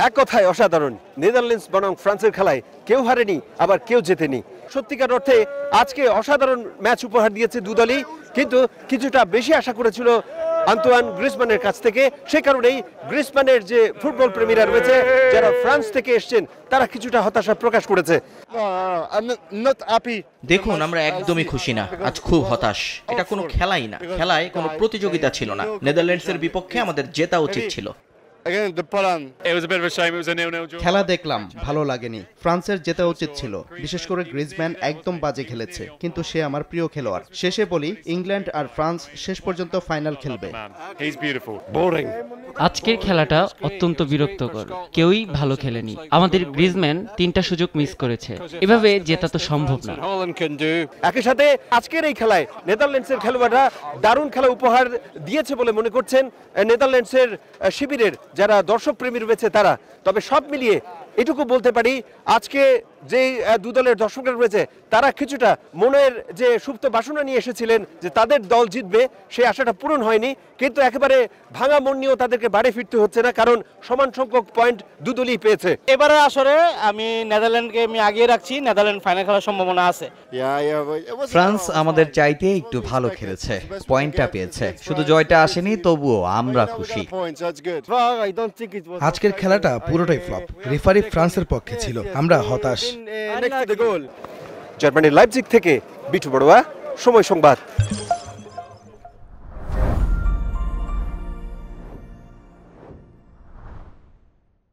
এক কথায় অসাধারণ। নেদারল্যান্ডস বনাম ফ্রান্সের খেলায় কেউ হারেনি, আবার কেউ জেতেনি। সত্যিকার অর্থে আজকে অসাধারণ ম্যাচ উপহার দিয়েছে দুদলই, কিন্তু কিছুটা বেশি আশা করেছিল আন্তোয়ান গ্রিজমানের কাছ থেকে। সে কারণেই গ্রিজমানের যে ফুটবল প্রেমীরা রয়েছে, যারা ফ্রান্স থেকে এসেছেন, তারা কিছুটা হতাশা প্রকাশ করেছে। দেখুন, আমরা একদমই খুশি না, আজ খুব হতাশ। এটা কোনো খেলাই না, খেলায় কোনো প্রতিযোগিতা ছিল না। নেদারল্যান্ডসের বিপক্ষে আমাদের জেতা উচিত ছিল। খেলা দেখলাম, ভালো লাগেনি। ফ্রান্সের জেতা উচিত ছিল, বিশেষ করে গ্রিজম্যান একদম বাজে খেলেছে, কিন্তু সে আমার প্রিয় খেলোয়াড়। শেষে বলি, ইংল্যান্ড আর ফ্রান্স শেষ পর্যন্ত ফাইনাল খেলবে। আজকের খেলাটা অত্যন্ত বিরক্তকর, কেউই ভালো খেলেনি। আমাদের গ্রিজম্যান 3টা সুযোগ মিস করেছে, এভাবে জেতা তো সম্ভব না। একই সাথে আজকের এই খেলায় নেদারল্যান্ডসের খেলোয়াড়রা দারুণ খেলা উপহার দিয়েছে বলে মনে করছেন নেদারল্যান্ডসের শিবিরের যারা দর্শক প্রেমী রয়েছে তারা। তবে সব মিলিয়ে এটুকু বলতে পারি, আজকে যে দু দলের দর্শকরা রয়েছে তারা কিছুটা মনের যে সুপ্ত বাসনা নিয়ে এসেছিলেন যে তাদের দল জিতবে, সেই আশাটা পূরণ হয়নি। কিন্তু একেবারে ভাঙা মন নিয়েও তাদেরকে বাড়ি ফিরতে হচ্ছে না, কারণ সমান সংখ্যক পয়েন্ট দু দলই পেয়েছে। এবারে আসলে আমি নেদারল্যান্ডকে আগিয়ে রাখছি। নেদারল্যান্ড ফাইনাল খেলার সম্ভাবনা আছে। ফ্রান্স আমাদের চাইতে একটু ভালো খেলেছে, পয়েন্টটা পেয়েছে, শুধু জয়টা আসেনি, তবুও আমরা খুশি। আজকের খেলাটা পুরোটাই ফ্লপ। রেফারি ফ্রান্সের পক্ষে ছিল, আমরা হতাশ। জার্মানির লাইপজিগ থেকে বিটু বড়ুয়া, সময় সংবাদ।